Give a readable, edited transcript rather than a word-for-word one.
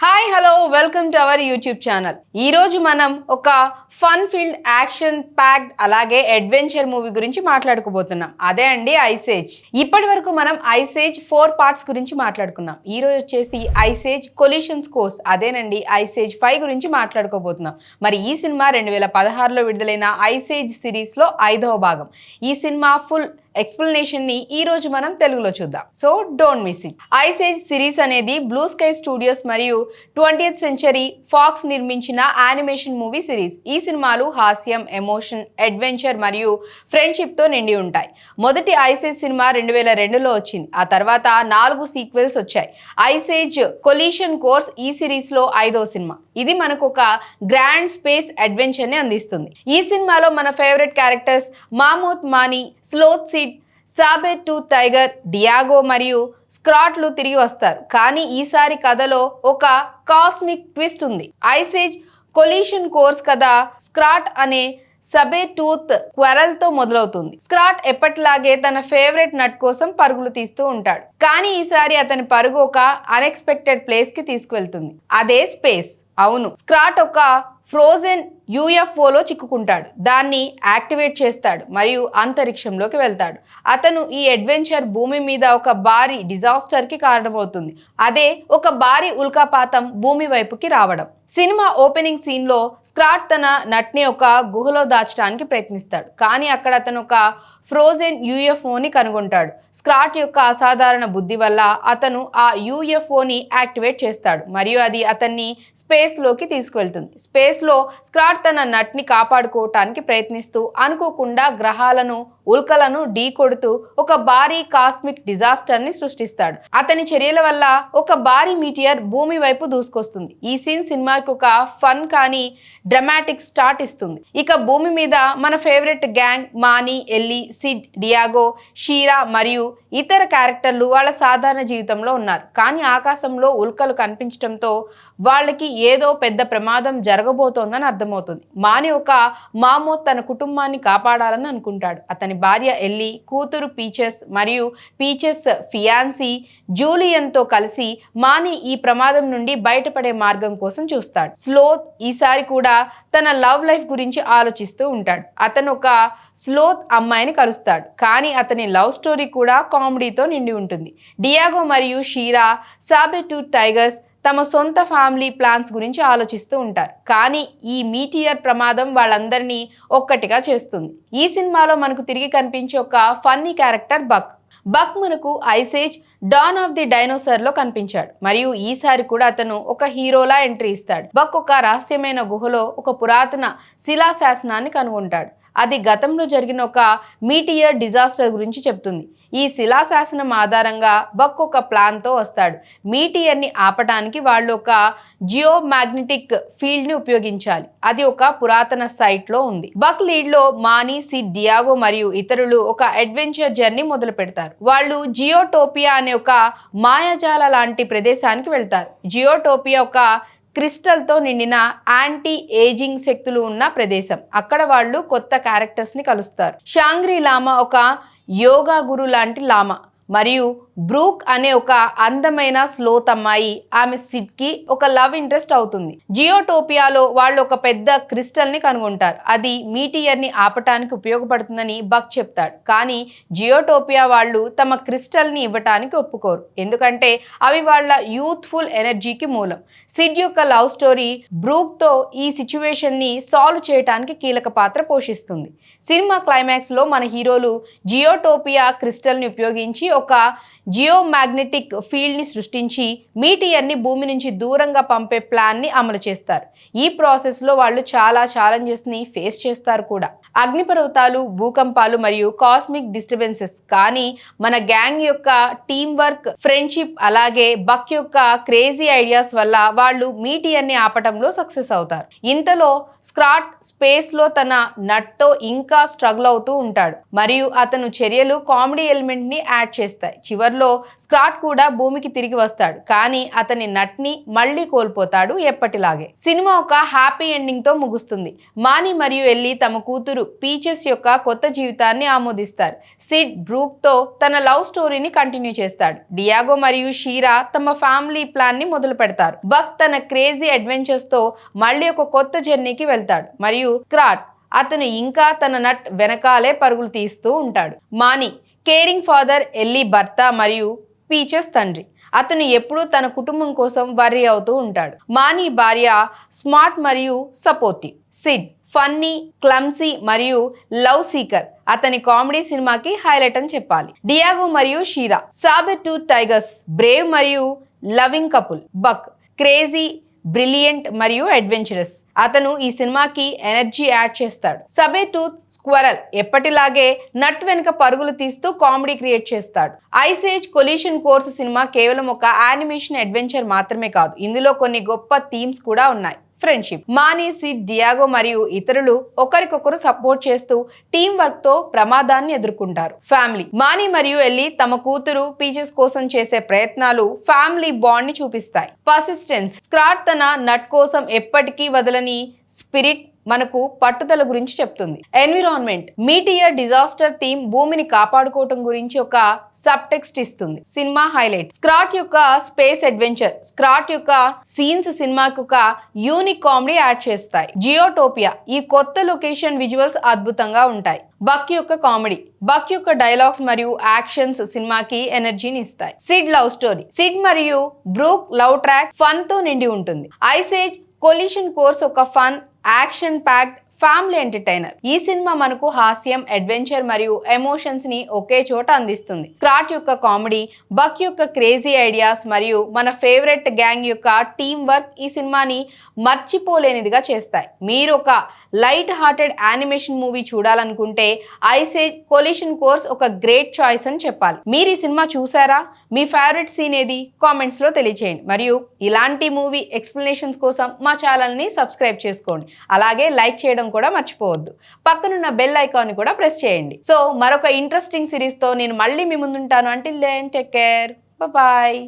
Hi hello welcome to our YouTube channel. ఈరోజు మనం ఒక ఫన్ ఫీల్డ్ యాక్షన్ ప్యాక్డ్ అలాగే అడ్వెంచర్ మూవీ గురించి మాట్లాడుకోబోతున్నాం. అదే అండి ఐస్ ఏజ్. ఇప్పటి వరకు మనం ఐస్ ఏజ్ 4 పార్ట్స్ గురించి మాట్లాడుకున్నాం. ఈ రోజు వచ్చేసి ఐస్ ఏజ్ కొలిషన్స్ కోర్స్ అదేనండి ఐస్ ఏజ్ 5 గురించి మాట్లాడుకోబోతున్నాం. మరి ఈ సినిమా 2016లో విడుదలైన ఐస్ ఏజ్ సిరీస్లో 5వ భాగం. ఈ సినిమా ఫుల్ ఎక్స్ప్లెనేషన్ ని ఈ రోజు మనం తెలుగులో చూద్దాం. So don't miss it. Ice age series అనేది బ్లూ స్కై స్టూడియోస్ మరియు 20th సెంచరీ ఫాక్స్ నిర్మించిన యానిమేషన్ మూవీ సిరీస్. ఈ సినిమాలు హాస్యం, ఎమోషన్, అడ్వెంచర్ మరియు ఫ్రెండ్షిప్ తో నిండి ఉంటాయి. మొదటి ఐస్ ఏజ్ సినిమా 2002లో వచ్చింది. ఆ తర్వాత 4 సీక్వెల్స్ వచ్చాయి. ఐస్ ఏజ్ కొలిషన్ కోర్స్ ఈ సిరీస్ లో 5వ సినిమా. ఇది మనకు ఒక గ్రాండ్ స్పేస్ అడ్వెంచర్ ని అందిస్తుంది. ఈ సినిమాలో మన ఫేవరెట్ క్యారెక్టర్స్ మామూత్ మాని, sloth Sid, sabre tooth tiger, Diego మరియు స్క్రాట్లు తిరిగి వస్తారు. కానీ ఈసారి కథలో ఒక కాస్మిక్ ట్విస్ట్ ఉంది. ఐస్ ఏజ్ కొలిషన్ కోర్స్ కథ స్క్రాట్ అనే సబేర్ టూత్ క్వరల్ తో మొదలవుతుంది. స్క్రాట్ ఎప్పటిలాగే తన ఫేవరెట్ నట్ కోసం పరుగులు తీస్తూ ఉంటాడు. కానీ ఈసారి అతని పరుగు ఒక అన్ఎక్స్పెక్టెడ్ ప్లేస్ కి తీసుకువెళ్తుంది. అదే స్పేస్. అవును, స్క్రాట్ ఒక ఫ్రోజెన్ యూఎఫ్ఓలో చిక్కుకుంటాడు. దాన్ని యాక్టివేట్ చేస్తాడు మరియు అంతరిక్షంలోకి వెళ్తాడు. అతను ఈ అడ్వెంచర్ భూమి మీద ఒక భారీ డిజాస్టర్ కి కారణమవుతుంది. అదే ఒక భారీ ఉల్కాపాతం భూమి వైపుకి రావడం. సినిమా ఓపెనింగ్ సీన్ లో స్క్రాట్ తన నట్ని ఒక గుహలో దాచడానికి ప్రయత్నిస్తాడు. కానీ అక్కడ అతను ఒక ఫ్రోజెన్ యూఎఫ్ఓని కనుగొంటాడు. స్క్రాట్ యొక్క అసాధారణ బుద్ధి వల్ల అతను ఆ యూఎఫ్ఓని యాక్టివేట్ చేస్తాడు మరియు అది అతన్ని స్పేస్ లోకి తీసుకువెళ్తుంది. స్పేస్ లో స్క్రాట్ తన నట్ని కాపాడుకోవటానికి ప్రయత్నిస్తూ అనుకోకుండా గ్రహాలను, ఉల్కలను ఢీ కొడుతూ ఒక భారీ కాస్మిక్ డిజాస్టర్ ని సృష్టిస్తాడు. అతని చర్యల వల్ల ఒక భారీ మీటియర్ భూమి వైపు దూసుకొస్తుంది. ఈ సీన్ సినిమాకి ఒక ఫన్ కానీ డ్రామాటిక్ స్టార్ట్ ఇస్తుంది. ఇక భూమి మీద మన ఫేవరెట్ గ్యాంగ్ మానీ, ఎల్లి, సిడ్, డియాగో, షీరా మరియు ఇతర క్యారెక్టర్లు వాళ్ళ సాధారణ జీవితంలో ఉన్నారు. కానీ ఆకాశంలో ఉల్కలు కనిపించడంతో వాళ్ళకి ఏదో పెద్ద ప్రమాదం జరగబోతోందని అర్థమవుతుంది. మాని ఒక మామూత్ తన కుటుంబాన్ని కాపాడాలని అనుకుంటాడు. అతని భార్య ఎల్లి, కూతురు పీచెస్ మరియు పీచెస్ ఫియాన్సీ జూలియన్తో కలిసి మాని ఈ ప్రమాదం నుండి బయటపడే మార్గం కోసం చూస్తాడు. స్లోత్ ఈసారి కూడా తన లవ్ లైఫ్ గురించి ఆలోచిస్తూ ఉంటాడు. అతను ఒక స్లోత్ అమ్మాయిని కలుస్తాడు. కానీ అతని లవ్ స్టోరీ కూడా కామెడీతో నిండి ఉంటుంది. డియాగో మరియు షీరా, సాబెర్ టూత్ టైగర్స్ తమ సొంత ఫ్యామిలీ ప్లాన్స్ గురించి ఆలోచిస్తూ ఉంటారు. కానీ ఈ మీటియర్ ప్రమాదం వాళ్ళందరినీ ఒక్కటిగా చేస్తుంది. ఈ సినిమాలో మనకు తిరిగి కనిపించే ఒక ఫన్నీ క్యారెక్టర్ బక్. బక్ మనకు ice age don of the dinosaur లో కనిపించాడు మరియు ఈసారి కూడా అతను ఒక హీరోలా ఎంట్రీ ఇస్తాడు. బక్ ఒక రహస్యమైన గుహలో ఒక పురాతన శిలాశాసనాన్ని కనుగొంటాడు. అది గతంలో జరిగిన ఒక మీటియర్ డిజాస్టర్ గురించి చెప్తుంది. ఈ శిలాశాసనం ఆధారంగా బక్ ఒక ప్లాన్ తో వస్తాడు. మీటియర్ ని ఆపటానికి వాళ్ళు ఒక జియో మ్యాగ్నెటిక్ ఫీల్డ్ ని ఉపయోగించాలి. అది ఒక పురాతన సైట్ లో ఉంది. బక్ లీడ్ లో మానీ, సిడ్, డియాగో మరియు ఇతరులు ఒక అడ్వెంచర్ జర్నీ మొదలు పెడతారు. వాళ్ళు జియోటోపియా అనే ఒక మాయాజాల లాంటి ప్రదేశానికి వెళ్తారు. జియోటోపియా ఒక క్రిస్టల్ తో నిండిన యాంటీ ఏజింగ్ శక్తులు ఉన్న ప్రదేశం. అక్కడ వాళ్ళు కొత్త క్యారెక్టర్స్ ని కలుస్తారు. షాంగ్రీ లామా ఒక యోగా గురు లాంటి లామా మరియు బ్రూక్ అనే ఒక అందమైన స్లోత్ అమ్మాయి. ఆమె సిడ్ కి ఒక లవ్ ఇంట్రెస్ట్ అవుతుంది. జియోటోపియాలో వాళ్ళు ఒక పెద్ద క్రిస్టల్ ని కనుగొంటారు. అది మీటియర్ ని ఆపటానికి ఉపయోగపడుతుందని బక్ చెప్తాడు. కానీ జియోటోపియా వాళ్ళు తమ క్రిస్టల్ ని ఇవ్వటానికి ఒప్పుకోరు. ఎందుకంటే అవి వాళ్ళ యూత్ఫుల్ ఎనర్జీకి మూలం. సిడ్ యొక్క లవ్ స్టోరీ బ్రూక్ తో ఈ సిచ్యువేషన్ ని సాల్వ్ చేయడానికి కీలక పాత్ర పోషిస్తుంది. సినిమా క్లైమాక్స్ లో మన హీరోలు జియోటోపియా క్రిస్టల్ ని ఉపయోగించి ఒక జియో మ్యాగ్నెటిక్ ఫీల్డ్ ని సృష్టించి మీటియర్ ని భూమి నుంచి దూరంగా పంపే ప్లాన్ ని అమలు చేస్తారు. ఈ ప్రాసెస్ లో వాళ్ళు చాలా ఛాలెంజెస్ ని ఫేస్ చేస్తారు కూడా. అగ్నిపర్వతాలు, భూకంపాలు మరియు కాస్మిక్ డిస్టర్బెన్సెస్. కానీ మన గ్యాంగ్ యొక్క టీమ్ వర్క్, ఫ్రెండ్షిప్ అలాగే బక్ యొక్క క్రేజీ ఐడియాస్ వల్ల వాళ్ళు మీటియర్ ని ఆపటంలో సక్సెస్ అవుతారు. ఇంతలో స్క్రాట్ స్పేస్ లో తన నట్ తో ఇంకా స్ట్రగుల్ అవుతూ ఉంటాడు మరియు అతను చర్యలు కామెడీ ఎలిమెంట్ ని యాడ్ చేస్తాయి. చివర్లో లో స్కాట్ కూడా భూమికి తిరిగి వస్తాడు, కానీ అతని నట్ని మళ్ళీ కోల్పోతాడు ఎప్పటిలాగే. సినిమా ఒక హ్యాపీ ఎండింగ్ తో ముగుస్తుంది. మానీ మరియు ఎల్లీ తమ కూతురు పీచెస్ యొక్క కొత్త జీవితాన్ని ఆమోదిస్తారు. సిడ్ బ్రూక్ తో తన లవ్ స్టోరీని కంటిన్యూ చేస్తాడు. డియాగో మరియు షీరా తమ ఫ్యామిలీ ప్లాన్ ని మొదలు పెడతారు. బక్ తన క్రేజీ అడ్వెంచర్స్ తో మళ్ళీ ఒక కొత్త జర్నీకి వెళ్తాడు మరియు స్కాట్ అతను ఇంకా తన నట్ వెనకాలే పరుగులు తీస్తూ ఉంటాడు. మానీ కేరింగ్ ఫాదర్, ఎల్లీ భర్త మరియు పీచెస్ తండ్రి. అతను ఎప్పుడూ తన కుటుంబం కోసం వర్రీ అవుతూ ఉంటాడు. మానీ భార్య స్మార్ట్ మరియు సపోర్టివ్. సిడ్ ఫన్నీ, క్లమ్సీ మరియు లవ్ సీకర్. అతని కామెడీ సినిమాకి హైలైట్ అని చెప్పాలి. డియాగో మరియు sheera sabre tooth tigers, Brave మరియు లవింగ్ కపుల్. బక్ క్రేజీ, బ్రిలియంట్ మరియు అడ్వెంచరస్. అతను ఈ సినిమాకి ఎనర్జీ యాడ్ చేస్తాడు. సబే టూత్ స్క్వరల్ ఎప్పటిలాగే నట్ వెనుక పరుగులు తీస్తూ కామెడీ క్రియేట్ చేస్తాడు. Ice age collision course cinema కేవలం ఒక యానిమేషన్ అడ్వెంచర్ మాత్రమే కాదు, ఇందులో కొన్ని గొప్ప థీమ్స్ కూడా ఉన్నాయి. ఫ్రెండ్షిప్. మానీ, సిడ్, డియాగో మరియు ఇతరులు ఒకరికొకరు సపోర్ట్ చేస్తూ టీం వర్క్ తో ప్రమాదాన్ని ఎదుర్కొంటారు. ఫ్యామిలీ. మానీ మరియు ఎల్లీ తమ కూతురు పీచెస్ కోసం చేసే ప్రయత్నాలు ఫ్యామిలీ బాండ్ ని చూపిస్తాయి. పర్సిస్టెన్స్. స్కాట్ తన నట్ కోసం ఎప్పటికీ వదలని స్పిరిట్ మనకు పట్టుదల గురించి చెప్తుంది. ఎన్విరాన్మెంట్. మీటియర్ డిజాస్టర్ థీమ్ భూమిని కాపాడుకోవటం గురించి ఒక సబ్ టెక్స్ట్ ఇస్తుంది. Cinema highlight. స్కాట్ యొక్క స్పేస్ అడ్వెంచర్, స్కాట్ యొక్క సీన్స్ సినిమాకి ఒక యూనిక్ కామెడీ యాడ్ చేస్తాయి. జియోటోపియా. ఈ కొత్త లొకేషన్ విజువల్స్ అద్భుతంగా ఉంటాయి. బక్ యొక్క కామెడీ, బక్ యొక్క డైలాగ్స్ మరియు యాక్షన్స్ సినిమాకి ఎనర్జీని ఇస్తాయి. Sid love story. సిడ్ మరియు బ్రూక్ లవ్ ట్రాక్ ఫన్ తో నిండి ఉంటుంది. ఐస్ ఏజ్ కొలిషన్ కోర్స్ ఒక fun, action packed family entertainer. ఈ సినిమా మనకు హాస్యం, అడ్వెంచర్ మరియు ఎమోషన్స్ ని ఒకే చోట అందిస్తుంది. స్కాట్ యొక్క కామెడీ, బక్ యొక్క క్రేజీ ఐడియాస్ మరియు మన ఫేవరెట్ గ్యాంగ్ యొక్క టీమ్ వర్క్ ఈ సినిమాని మర్చిపోలేనిదిగా చేస్తాయి. మీరు ఒక లైట్ హార్టెడ్ యానిమేషన్ మూవీ చూడాలనుకుంటే ఐస్ ఏజ్ కొలిషన్ కోర్స్ ఒక గ్రేట్ చాయిస్ అని చెప్పాలి. మీరు ఈ సినిమా చూసారా? మీ ఫేవరెట్ సీన్ ఏది? కామెంట్స్ లో తెలియచేయండి. మరియు ఇలాంటి మూవీ ఎక్స్ప్లెనేషన్స్ కోసం మా ఛానల్ ని సబ్స్క్రైబ్ చేసుకోండి. అలాగే లైక్ చేయడం కూడా మర్చిపోవద్దు. పక్కనున్న బెల్ ఐకాన్ కూడా ప్రెస్ చేయండి. సో మరొక ఇంట్రెస్టింగ్ సిరీస్ తో నేను మళ్ళీ మీ ముందుంటాను. Until then take care, bye.